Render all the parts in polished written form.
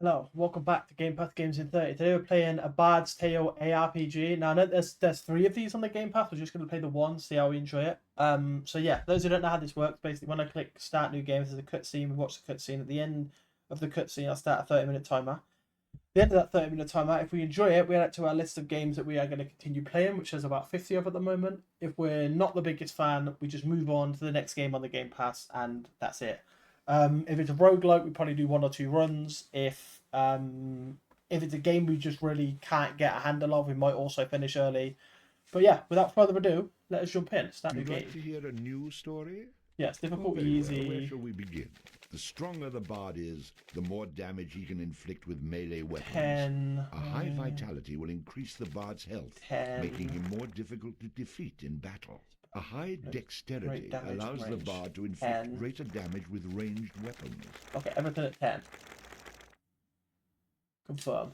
Hello, welcome back to GamePass Games in 30. Today we're playing A Bard's Tale ARPG. Now I know there's three of these on the Game Pass. We're just going to play the one, see how we enjoy it. So yeah, those who don't know how this works, basically when I click Start New Game, there's a cutscene. We watch the cutscene. At the end of the cutscene, I'll start a 30-minute timer. At the end of that 30-minute timer, if we enjoy it, we add it to our list of games that we are going to continue playing, which is about 50 of at the moment. If we're not the biggest fan, we just move on to the next game on the Game Pass, and that's it. If it's a roguelike, we probably do one or two runs. If it's a game we just really can't get a handle of, we might also finish early. But yeah, without further ado, let us jump in. Start the You'd game. like to hear a new story? Yes, difficult, Very easy. well. Where shall we begin? The stronger the bard is, the more damage he can inflict with melee weapons. 10. A high vitality will increase the bard's health, 10. making him more difficult to defeat in battle. A high dexterity damage allows the range. bard to inflict 10. greater damage with ranged weapons. Okay, everything at 10. Confirm.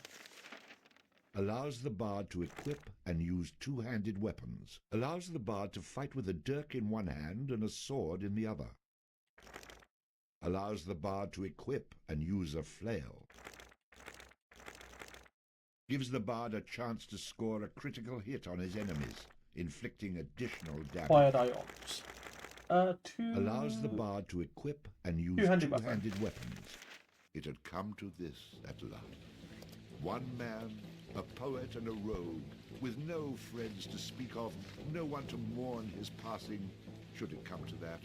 Allows the bard to equip and use two-handed weapons. Allows the bard to fight with a dirk in one hand and a sword in the other. Allows the bard to equip and use a flail. Gives the bard a chance to score a critical hit on his enemies, inflicting additional damage. Fired ions. Allows the bard to equip and use Two-handed weapons. It had come to this at last. One man, a poet and a rogue, with no friends to speak of, no one to mourn his passing, should it come to that.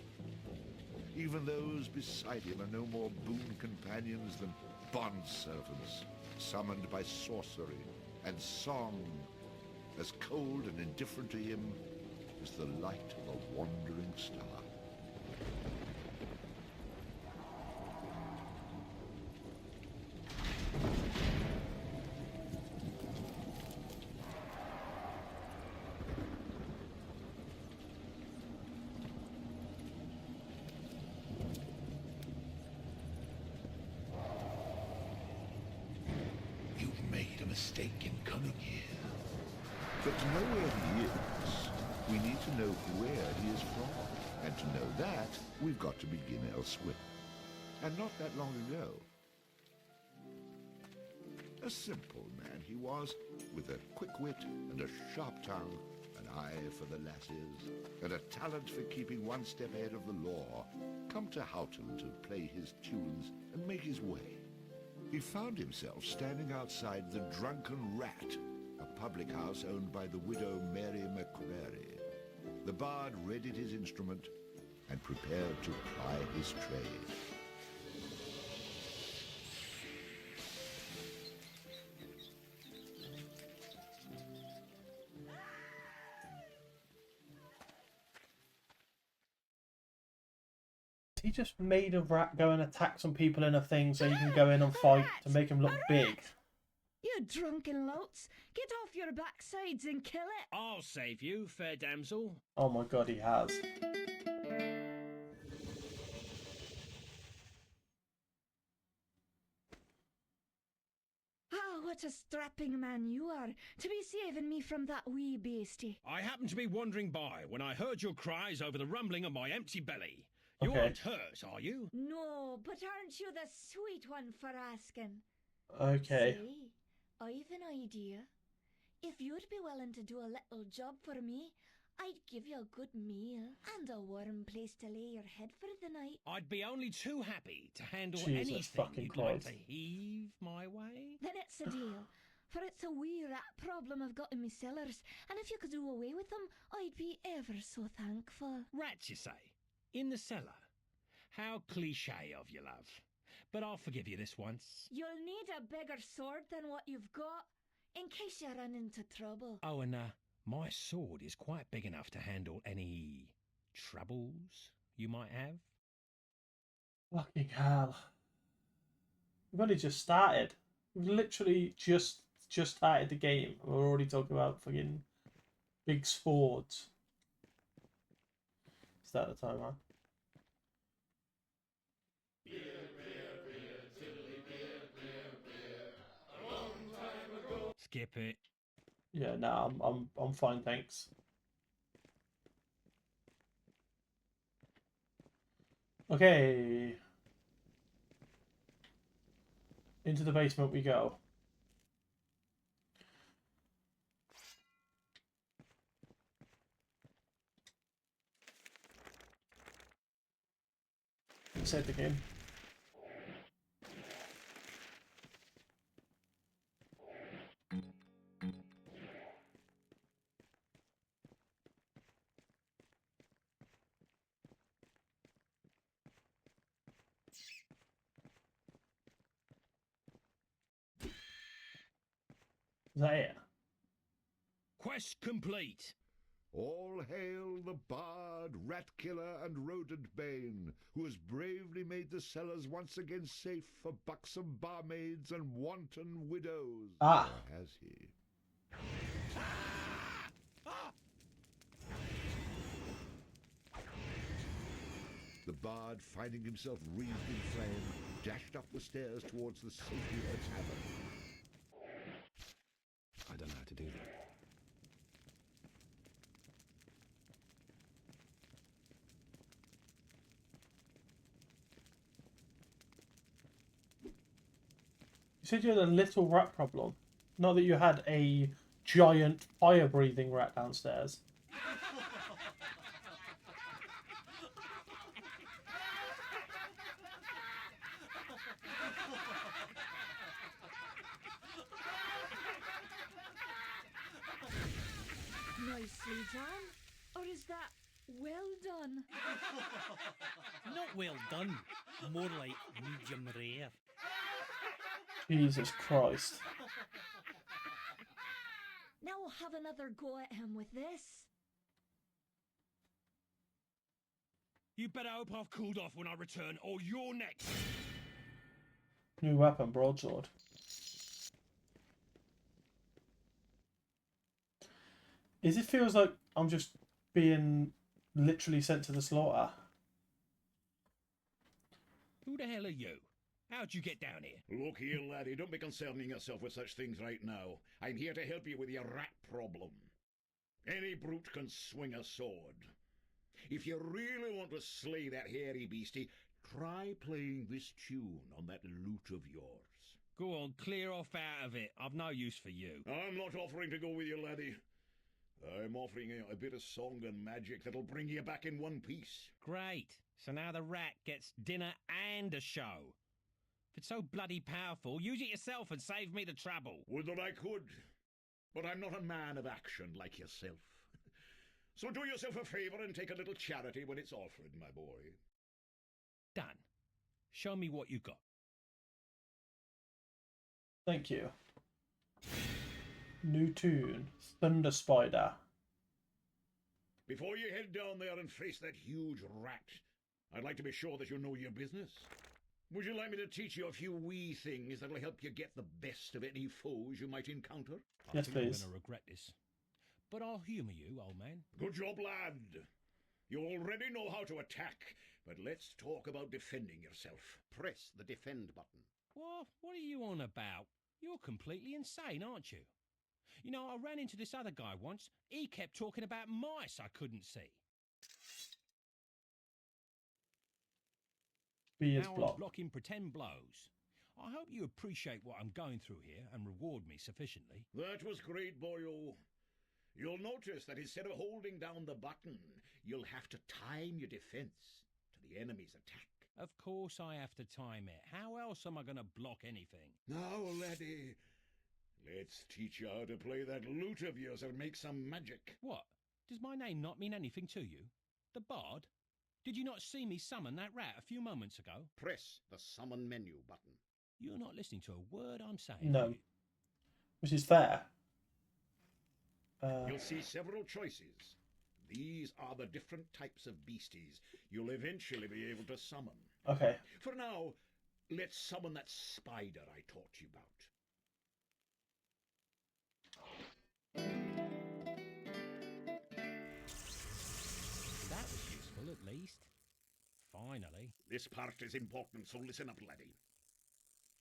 Even those beside him are no more boon companions than bond-servants, summoned by sorcery and song, as cold and indifferent to him as the light of a wandering star. Mistake in coming here. But to know where he is, we need to know where he is from. And to know that, we've got to begin elsewhere. And not that long ago. A simple man he was, with a quick wit and a sharp tongue, an eye for the lasses, and a talent for keeping one step ahead of the law, come to Houghton to play his tunes and make his way. He found himself standing outside the Drunken Rat, a public house owned by the widow Mary McCrary. The bard readied his instrument and prepared to ply his trade. He just made a rat go and attack some people in a thing so you can go in and fight to make him look big. You drunken louts! Get off your backsides and kill it! I'll save you, fair damsel. Oh my god, he has. Ah, what a strapping man you are, to be saving me from that wee beastie. I happened to be wandering by when I heard your cries over the rumbling of my empty belly. You Okay. aren't hurt, are you? No, but aren't you the sweet one for asking? Okay. Say, I've an idea. If you'd be willing to do a little job for me, I'd give you a good meal and a warm place to lay your head for the night. I'd be only too happy to handle Jesus anything fucking you'd like Christ. to heave my way. Then it's a deal. For it's a wee rat problem I've got in me cellars, and if you could do away with them, I'd be ever so thankful. Rats, you say? In the cellar? How cliché of you, love. But I'll forgive you this once. You'll need a bigger sword than what you've got, in case you run into trouble. Oh, and my sword is quite big enough to handle any troubles you might have. Fucking hell. We've only just started. We've literally just started the game. We're already talking about fucking big swords. Start the timer. Skip it. Yeah, no, I'm fine, thanks. Okay. Into the basement we go. Save the game. Is that it? Quest complete. All hail the bard, rat killer, and rodent bane, who has bravely made the cellars once again safe for buxom barmaids and wanton widows. Ah. Or has he? The bard, finding himself wreathed in flame, dashed up the stairs towards the safety of the tavern. I don't know how to do that. You said you had a little rat problem. Not that you had a giant fire-breathing rat downstairs. Nicely done. Or is that well done? Not well done. More like medium rare. Jesus Christ. Now we'll have another go at him with this. You better hope I've cooled off when I return, or you're next. New weapon, broadsword. It feels like I'm just being literally sent to the slaughter. Who the hell are you? How'd you get down here? Look here, laddie, don't be concerning yourself with such things right now. I'm here to help you with your rat problem. Any brute can swing a sword. If you really want to slay that hairy beastie, try playing this tune on that lute of yours. Go on, clear off out of it. I've no use for you. I'm not offering to go with you, laddie. I'm offering you a bit of song and magic that'll bring you back in one piece. Great. So now the rat gets dinner and a show. If it's so bloody powerful, use it yourself and save me the trouble. Would that I could, but I'm not a man of action like yourself. So do yourself a favour and take a little charity when it's offered, my boy. Done. Show me what you got. Thank you. New tune. Thunder Spider. Before you head down there and face that huge rat, I'd like to be sure that you know your business. Would you like me to teach you a few wee things that'll help you get the best of any foes you might encounter? Yes, I think please. I'm going to regret this. But I'll humour you, old man. Good job, lad. You already know how to attack, but let's talk about defending yourself. Press the defend button. What are you on about? You're completely insane, aren't you? You know, I ran into this other guy once. He kept talking about mice I couldn't see. B is Now I'm block. blocking pretend blows. I hope you appreciate what I'm going through here and reward me sufficiently. That was great, boyo. You'll notice that instead of holding down the button, you'll have to time your defense to the enemy's attack. Of course I have to time it. How else am I going to block anything? Now, laddie, let's teach you how to play that lute of yours and make some magic. What? Does my name not mean anything to you? The Bard? Did you not see me summon that rat a few moments ago? Press the summon menu button. You're not listening to a word I'm saying. No. are you? Which is fair. You'll see several choices. These are the different types of beasties you'll eventually be able to summon. Okay. For now, let's summon that spider I taught you about. That was useful, at least. Finally. This part is important, so listen up, laddie.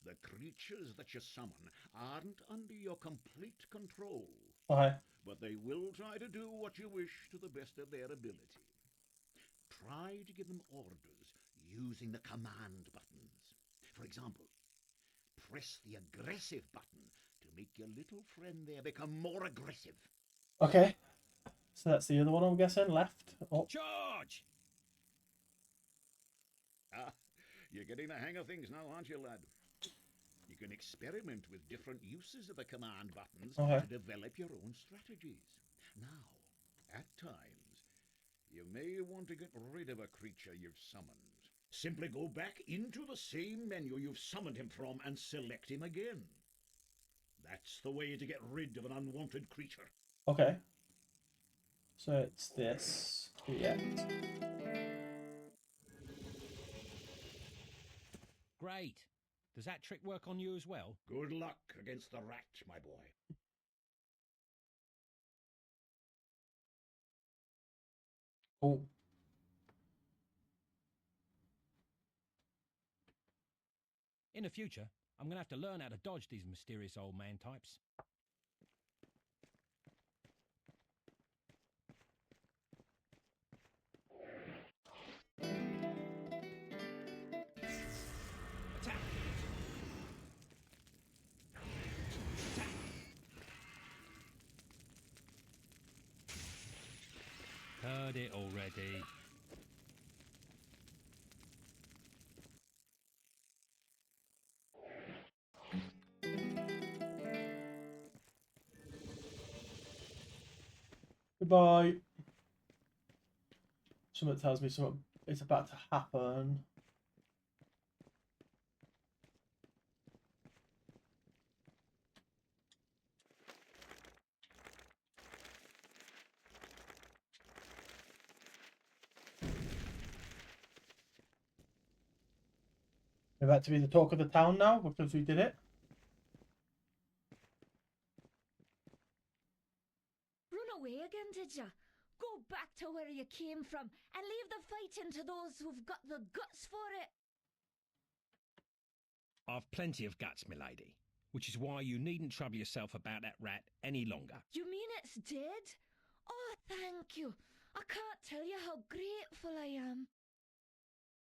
The creatures that you summon aren't under your complete control, Okay. but they will try to do what you wish to the best of their ability. Try to give them orders using the command buttons. For example, press the aggressive button to make your little friend there become more aggressive. Okay. So that's the other one, I'm guessing. Left. Oh. Charge! Ah, you're getting the hang of things now, aren't you, lad? You can experiment with different uses of the command buttons Okay. to develop your own strategies. Now, at times, you may want to get rid of a creature you've summoned. Simply go back into the same menu you've summoned him from and select him again. That's the way to get rid of an unwanted creature. Okay. So it's this. Yeah. Great. Does that trick work on you as well? Good luck against the rat, my boy. Oh. In the future, I'm going to have to learn how to dodge these mysterious old man types. Attack! Attack! Heard it already. Goodbye. Something tells me something is about to happen. We're about to be the talk of the town now because we did it. Run away again, did ya? Go back to where you came from and leave the fighting to those who've got the guts for it. I've plenty of guts, milady, which is why you needn't trouble yourself about that rat any longer. You mean it's dead? Oh, thank you. I can't tell you how grateful I am.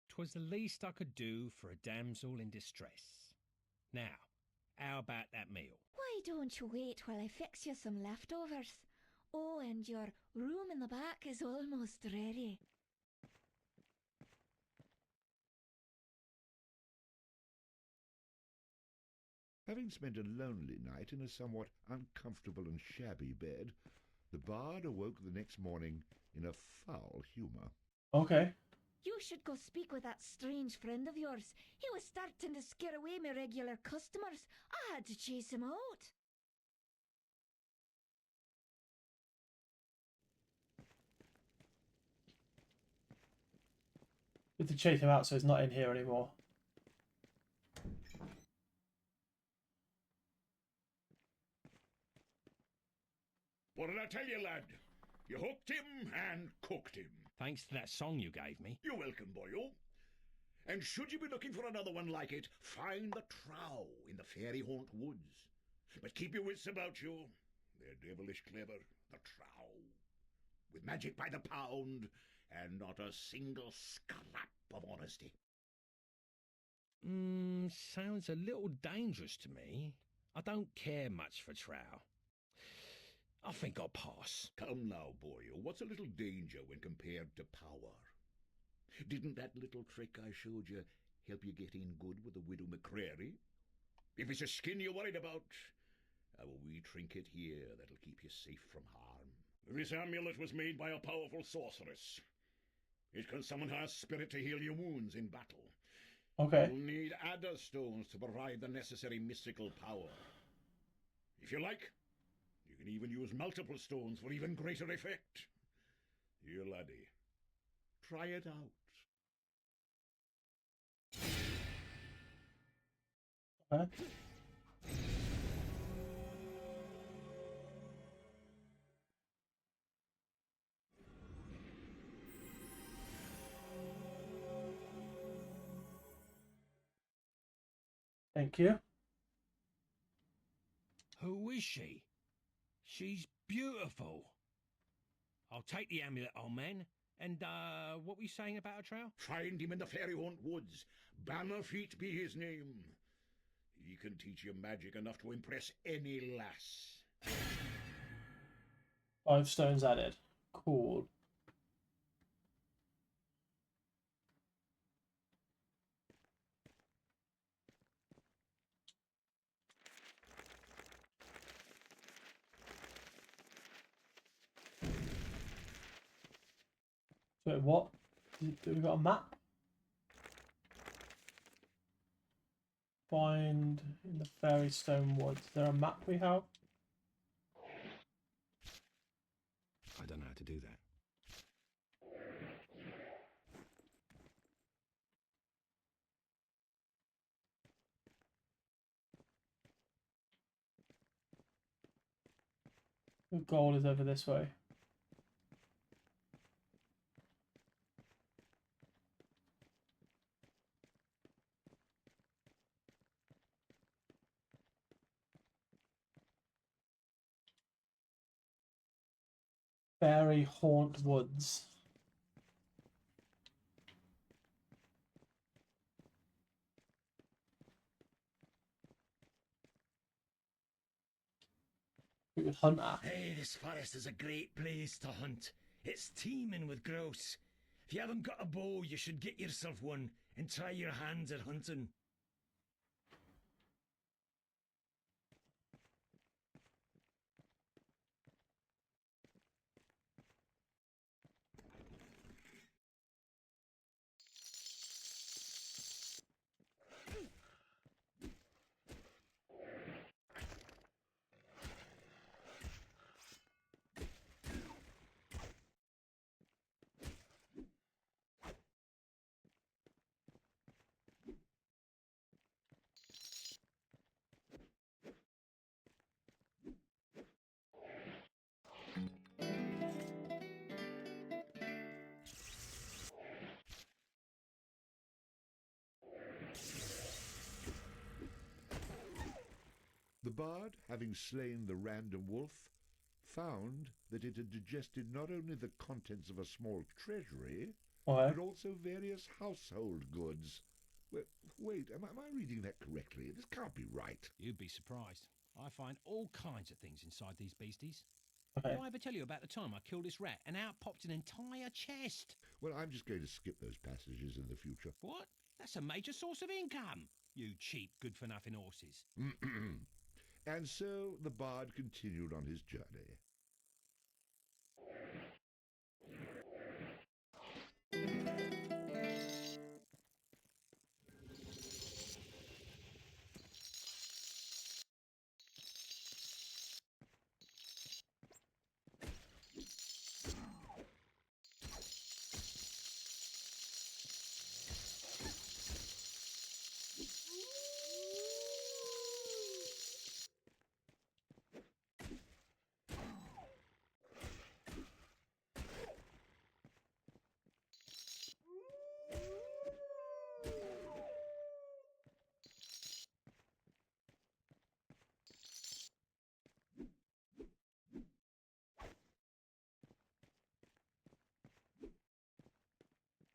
'Twas the least I could do for a damsel in distress. Now, how about that meal? Why don't you wait while I fix you some leftovers? Oh, and your room in the back is almost ready. Having spent a lonely night in a somewhat uncomfortable and shabby bed, the bard awoke the next morning in a foul humour. Okay. You should go speak with that strange friend of yours. He was starting to scare away my regular customers. I had to chase him out. We have to chase him out so he's not in here anymore. What did I tell you, lad? You hooked him and cooked him. Thanks to that song you gave me. You're welcome, boyo. And should you be looking for another one like it, find the trow in the fairy haunt woods. But keep your wits about you. They're devilish clever, the trow. With magic by the pound, and not a single scrap of honesty. Sounds a little dangerous to me. I don't care much for trow. I think I'll pass. Come now, boyo, what's a little danger when compared to power? Didn't that little trick I showed you help you get in good with the widow McCrary? If it's a skin you're worried about, I've a wee trinket here that'll keep you safe from harm. This amulet was made by a powerful sorceress. It can summon her spirit to heal your wounds in battle. Okay. You'll need adder stones to provide the necessary mystical power. If you like, you can even use multiple stones for even greater effect. You laddie, try it out. Okay. Thank you. Who is she? She's beautiful. I'll take the amulet, old man. And, what were you saying about a trow? Find him in the fairy haunt woods. Bannerfeet be his name. He can teach you magic enough to impress any lass. 5 stones added. Cool. Wait, what? Do we got a map? Find in the Fairy Stone Woods. Is there a map we have? I don't know how to do that. The goal is over this way. Fairy Haunt Woods. With Hunter. Hey, this forest is a great place to hunt. It's teeming with grouse. If you haven't got a bow, you should get yourself one and try your hands at hunting. The bard, having slain the random wolf, found that it had digested not only the contents of a small treasury, Okay. but also various household goods. Wait, am I reading that correctly? This can't be right. You'd be surprised. I find all kinds of things inside these beasties. Okay. Did I ever tell you about the time I killed this rat and out popped an entire chest? Well, I'm just going to skip those passages in the future. What? That's a major source of income. You cheap, good-for-nothing horses. And so the bard continued on his journey.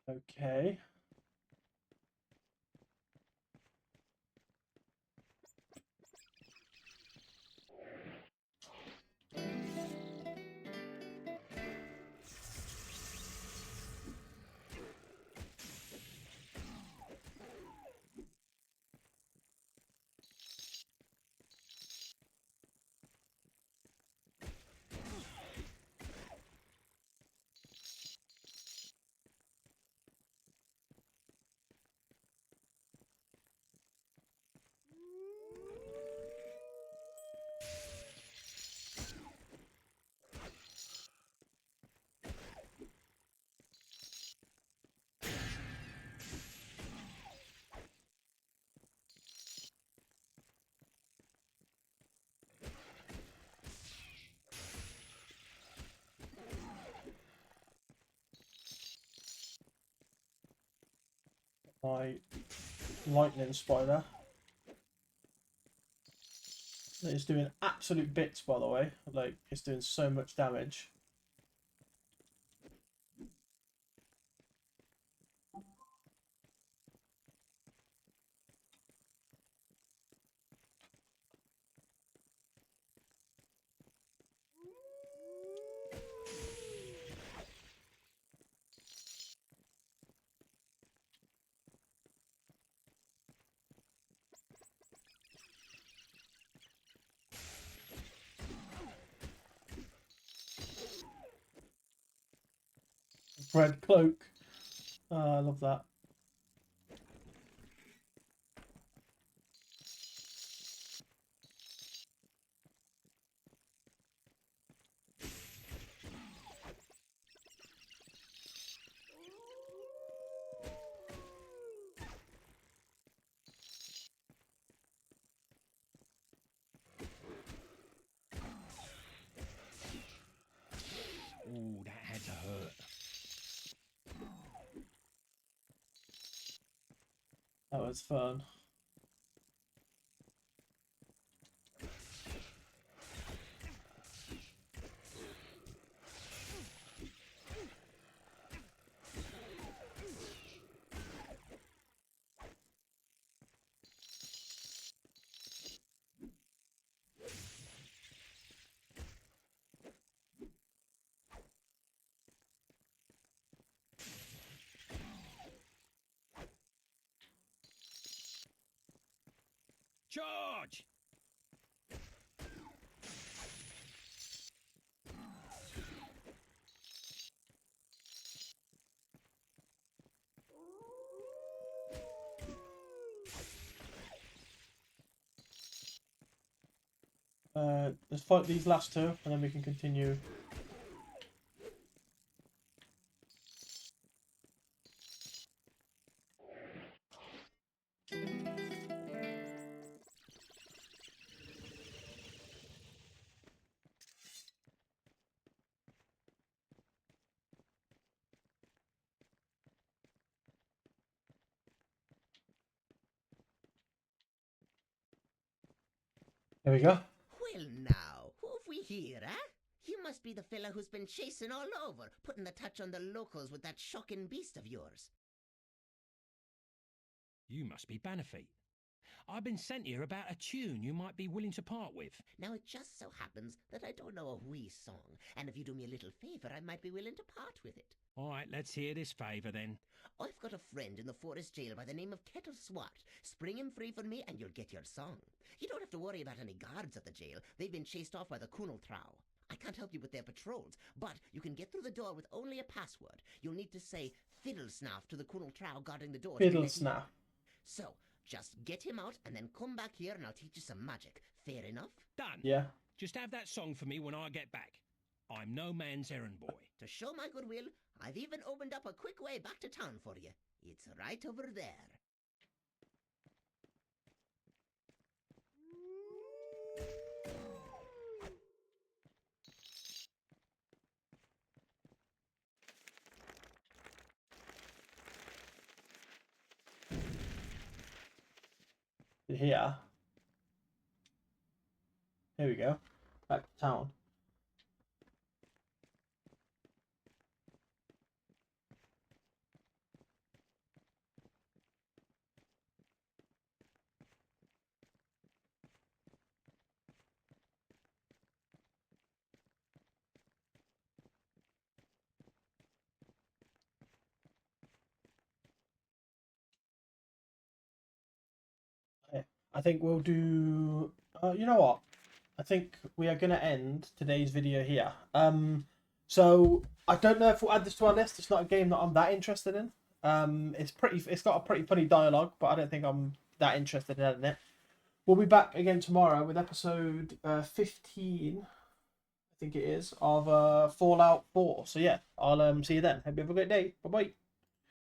Okay. My lightning spider. It's doing absolute bits, by the way. Like, it's doing so much damage. bread cloak. Oh, I love that. Ooh, that had to hurt. That was fun. Charge! Let's fight these last two, and then we can continue. There we go. Well now, who have we here, eh? You must be the fella who's been chasing all over, putting the touch on the locals with that shocking beast of yours. You must be Bannerfeet. I've been sent here about a tune you might be willing to part with. Now it just so happens that I don't know a wee song, and if you do me a little favour, I might be willing to part with it. All right, let's hear this favour then. I've got a friend in the forest jail by the name of Kettle Swat. Spring him free for me and you'll get your song. You don't have to worry about any guards at the jail. They've been chased off by the Kunal Trow. I can't help you with their patrols, but you can get through the door with only a password. You'll need to say Fiddle Snaff to the Kunal Trow guarding the door. Fiddle Snaff. So, just get him out and then come back here and I'll teach you some magic. Fair enough? Done. Yeah. Just have that song for me when I get back. I'm no man's errand boy. To show my goodwill, I've even opened up a quick way back to town for you. It's right over there. Here. Here we go. Back to town. I think we'll do. You know what? I think we are going to end today's video here. So I don't know if we'll add this to our list. It's not a game that I'm that interested in. It's got a pretty funny dialogue, but I don't think I'm that interested in adding it. We'll be back again tomorrow with episode 15, I think it is, of Fallout 4. So yeah, I'll see you then. Hope you have a great day. Bye bye.